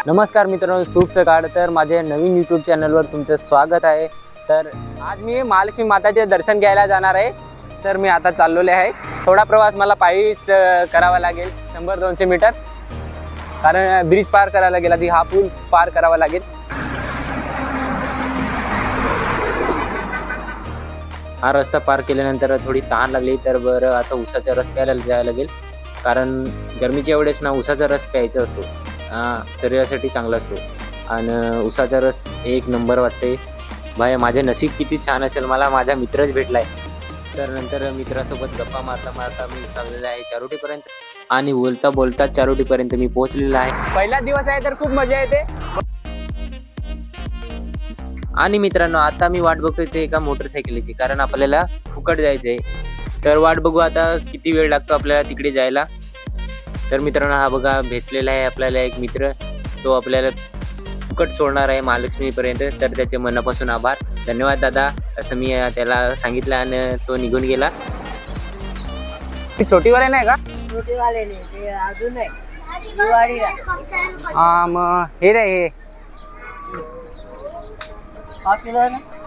नमस्कार मित्रांनो, शुभ सकाळ. तर माझ्या नवीन यूट्यूब चॅनलवर तुमचं स्वागत आहे. तर आज मी महालक्ष्मी माताचे दर्शन घ्यायला जाणार आहे. तर मी आता चाललेले आहे. थोडा प्रवास मला पायीच करावा लागेल, 100-200 मीटर, कारण ब्रिज पार करायला लागेल, आधी हा पूल पार करावा लागेल. हा रस्ता पार केल्यानंतर थोडी तहान लागली, तर बरं आता उसाचा रस प्यायला जायला लागेल, कारण गरमीच्या वेळेस ना उसाचा रस प्यायचा असतो. शरीरासाठी चांगला असतो आणि उसाचा रस एक नंबर वाटते. भाई माझे नशीब किती छान असेल, मला माझा मित्रच भेटलाय. तर नंतर मित्रासोबत गप्पा मारता मारता मी चाललेला आहे चारोटीपर्यंत, आणि बोलता बोलता चारोटीपर्यंत मी पोहोचलेला आहे. पहिला दिवस आहे तर खूप मजा येते. आणि मित्रांनो, आता मी वाट बघतोय ते एका मोटरसायकलीची, कारण आपल्याला फुकट जायचंय. तर वाट बघू आता किती वेळ लागतो आपल्याला तिकडे जायला. तर मित्रांनो, हा बघा भेटलेला आहे आपल्याला एक मित्र, तो आपल्याला फुकट सोडणार आहे महालक्ष्मीपर्यंत. तर त्याचे मनापासून आभार, धन्यवाद दादा, असं मी त्याला सांगितलं आणि तो निघून गेला. ती छोटीवाले नाही का? छोटीवाले नाही, ते अजून आहे दिवाळीला. हा मग हे रे, हे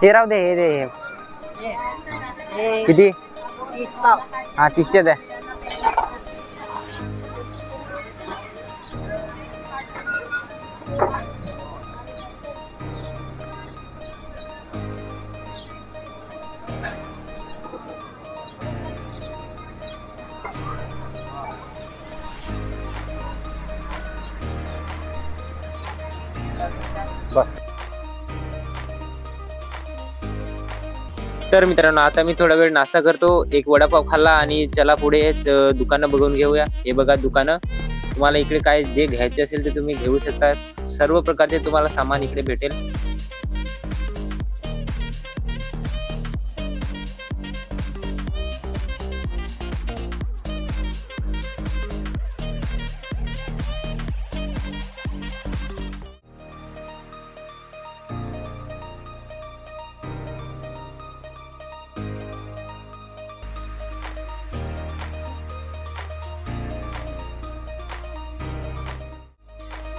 हे राहू दे, हे रे. किती? 30 पाव. हा 30चे आहे. बस. तर मित्रांनो, आता मी थोडा वेळ नाश्ता करतो, एक वडापाव खाल्ला आणि चला पुढे दुकानं बघून घेऊया. हे बघा दुकानं, तुम्हाला इकडे काय जे घ्यायचे असेल ते तुम्ही घेऊ शकता. सर्व प्रकारचे तुम्हाला सामान इकडे भेटेल.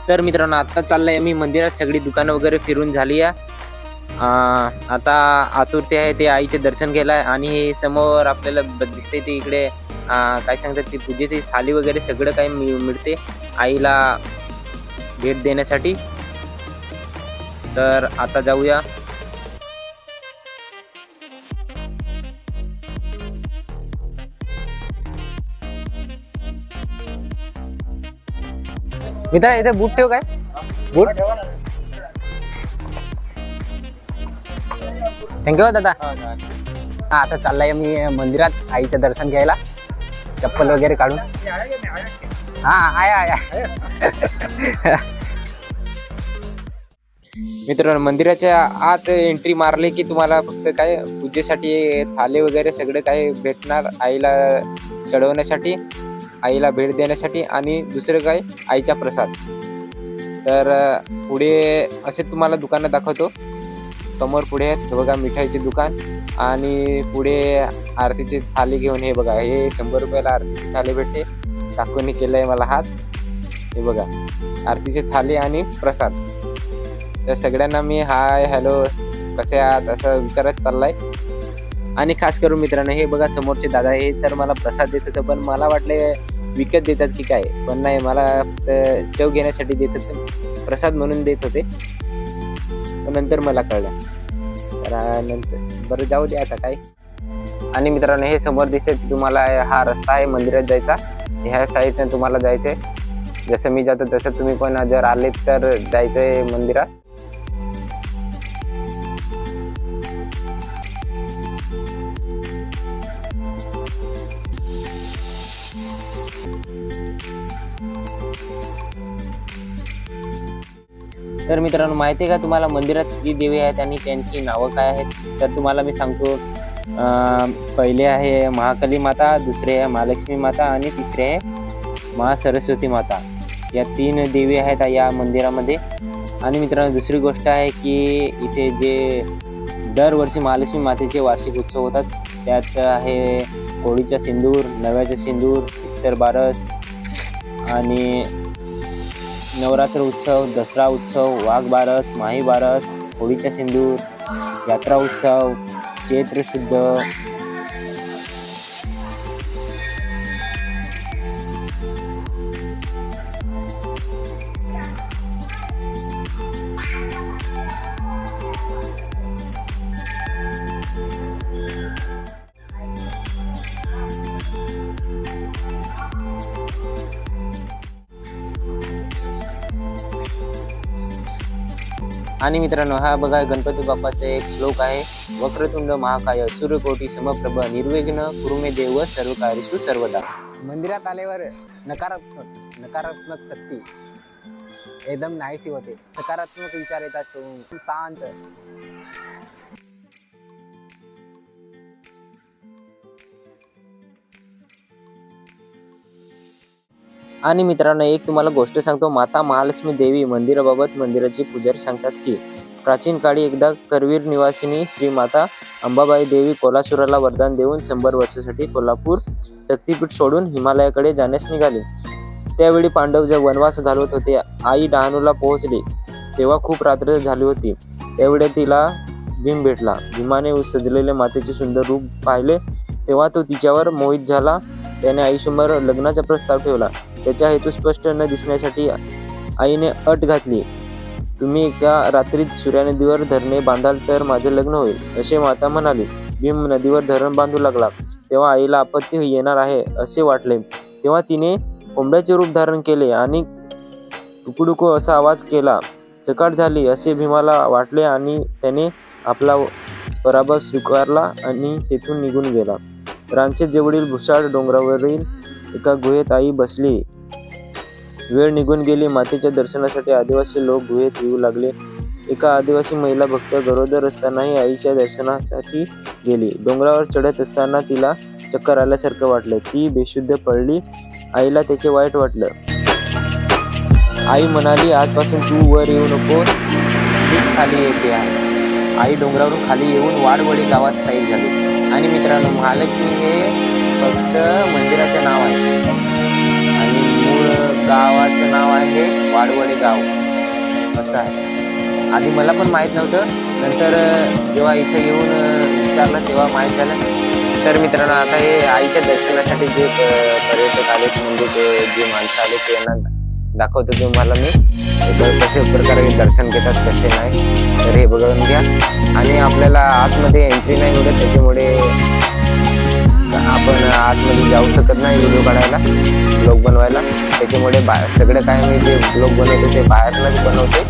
तर मित्रांनो, आता चाललंय मी मंदिरात, सगळी दुकानं वगैरे फिरून झाली आहे. आता आतुरते आहे ते आईचे दर्शन केलं आहे. आणि समोर आपल्याला दिसते ते इकडे काय सांगतात, ती पूजेची थाली वगैरे सगळं काही मिळते आईला भेट देण्यासाठी. तर आता जाऊया. मित्रा, इथे बूट ठेव. काय बूट? थँक्यू दादा. हा, आता चाललाय मी मंदिरात आईचं दर्शन घ्यायला, चप्पल वगैरे काढून. हा आहे. मित्रांनो, मंदिराच्या आत एंट्री मारले की तुम्हाला फक्त काय पूजेसाठी थाले वगैरे सगळे काय भेटणार, आईला चढवण्यासाठी, आईला भेट देण्यासाठी, आणि दुसरं काय आईचा प्रसाद. तर पुढे असे तुम्हाला दुकानं दाखवतो. समोर पुढे आहेत बघा मिठाईचे दुकान, आणि पुढे आरतीची थाली घेऊन. हे बघा, हे 100 रुपयाला आरतीची थाली भेटते. काकूने केलंय मला हात. हे बघा, आरतीची थाली आणि प्रसाद. तर सगळ्यांना मी हाय हॅलो कसे आहात असं विचारत चाललाय. आणि खास करून मित्रांनो, हे बघा समोरचे दादा, हे तर मला प्रसाद देत होतं, पण मला वाटले विकत देतात की काय, पण नाही, मला चव घेण्यासाठी देत होते, प्रसाद म्हणून देत होते. पण नंतर मला कळलं. तर नंतर बरं जाऊ दे आता काय. आणि मित्रांनो, हे समोर दिसते तुम्हाला, हा रस्ता आहे मंदिरात जायचा. ह्या साईडने तुम्हाला जायचंय. जसं मी जातो तसं तुम्ही पण जर आले तर जायचंय मंदिरात. तर मित्रांनो, माहिती आहे का तुम्हाला मंदिरात किती देवी आहेत आणि त्यांची नावं काय आहेत? तर तुम्हाला मी सांगतो. पहिले आहे महाकाली माता, दुसरे आहे महालक्ष्मी माता, आणि तिसरे आहे महासरस्वती माता. या 3 देवी आहेत या मंदिरामध्ये. आणि मित्रांनो, दुसरी गोष्ट आहे की इथे जे दरवर्षी महालक्ष्मी मातेचे वार्षिक उत्सव होतात, त्यात आहे होळीचा सिंदूर, नव्याचा सिंदूर, इतर बारस, आणि नवरात्र उत्सव, दसरा उत्सव, वाघ बारस, माही बारस, होळीचा सिंदूर, यात्रा उत्सव, चैत्र शुद्ध, आणि मित्रांनो हा बघा गणपती बाप्पाचा एक श्लोक आहे. वक्रतुंड महाकाय सूर्यकोटी समप्रभ निर्विघ्न कुरु मे देव सर्व कार्येषु सर्वदा. मंदिरात आल्यावर नकारात्मक शक्ती एकदम नाहीशी होते. सकारात्मक विचार येतात. खूप शांत. आणि मित्रांनो एक तुम्हाला गोष्ट सांगतो. माता महालक्ष्मी देवी मंदिराबाबत मंदिराचे पुजारी सांगतात की प्राचीन काळी एकदा करवीर निवासिनी श्री माता अंबाबाई देवी कोल्हापुराला वरदान देऊन 100 वर्षासाठी कोल्हापूर शक्तीपीठ सोडून हिमालयाकडे जाण्यास निघाले. त्यावेळी पांडव जे वनवास घालवत होते, आई डहाणूला पोहोचले तेव्हा खूप रात्र झाली होती. त्यावेळी तिला भीम भेटला. भीमाने सजलेले मातेचे सुंदर रूप पाहिले तेव्हा तो तिच्यावर मोहित झाला. त्याने आईसमोर लग्नाचा प्रस्ताव ठेवला. त्याचा हेतू स्पष्ट न दिसण्यासाठी आईने अट घातली, तुम्ही एका रात्रीत सूर्या नदीवर धरणे बांधाल तर माझे लग्न होईल, असे माता म्हणाली. भीम नदीवर धरण बांधू लागला तेव्हा आईला आपत्ती येणार आहे असे वाटले. तेव्हा तिने कोंबड्याचे रूप धारण केले आणि टुकुडुकू असा आवाज केला. सकाळ झाली असे भीमाला वाटले आणि त्याने आपला पराभव स्वीकारला आणि तेथून निघून गेला. रानशेत जवळील भुसाळ डोंगरावरील एका गुहेत आई बसली. वेळ निघून गेली. मातेच्या दर्शनासाठी आदिवासी लोक गुहेत येऊ लागले. एका आदिवासी महिला भक्त गरोदर असतानाही आईच्या दर्शनासाठी गेली. डोंगरावर चढत असताना तिला चक्कर आल्यासारखं वाटलं. ती बेशुद्ध पडली. आईला त्याचे वाईट वाटलं. आई म्हणाली, आजपासून तू वर येऊ नकोस, मीच खाली येते आहे. आई डोंगरावरून खाली येऊन वाडवडी गावात स्थायिक झाली. आणि मित्रांनो महालक्ष्मी हे फक्त मंदिराचे नाव आहे आणि मूळ गावाचं नाव आहे वाडवडी गाव असं आहे. आधी मला पण माहीत नव्हतं. नंतर जेव्हा इथं येऊन विचारलं तेव्हा माहीत झालं. तर मित्रांनो आता हे आईच्या दर्शनासाठी जे पर्यटक आले म्हणजे जे माणसं आले ते यांना दाखवतो तुम्हाला मी कसे प्रकारे दर्शन घेतात कसे नाही. तर हे बघून घ्या. आणि आपल्याला आतमध्ये एंट्री नाही मिळत त्याच्यामुळे आपण आतमध्ये जाऊ शकत नाही व्हिडिओ काढायला ब्लॉग बनवायला. त्याच्यामुळे सगळं काय मी जे ब्लॉग बनवते ते बाहेरनंच बनवते.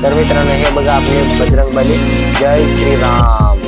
तर मित्रांनो हे बघा आपले बजरंगबली. जय श्रीराम.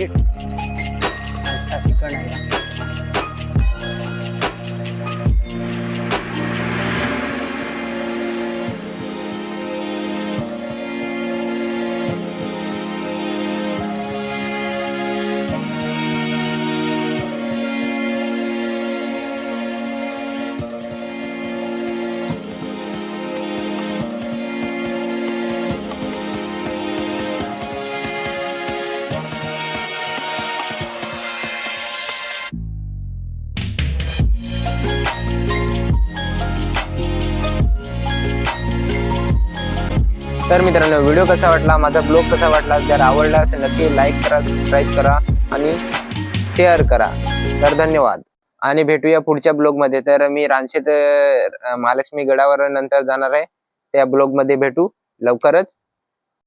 तिकीट. अच्छा तिकड आहे का? तर मित्रांनो, व्हिडिओ कसा वाटला, माझा ब्लॉग कसा वाटला, जर आवडला असेल नक्की लाईक करा, सबस्क्राईब करा आणि शेअर करा. तर धन्यवाद आणि भेटूया पुढच्या ब्लॉग मध्ये. तर मी रानशेत महालक्ष्मी गडावर नंतर जाणार आहे, त्या ब्लॉग मध्ये भेटू लवकरच.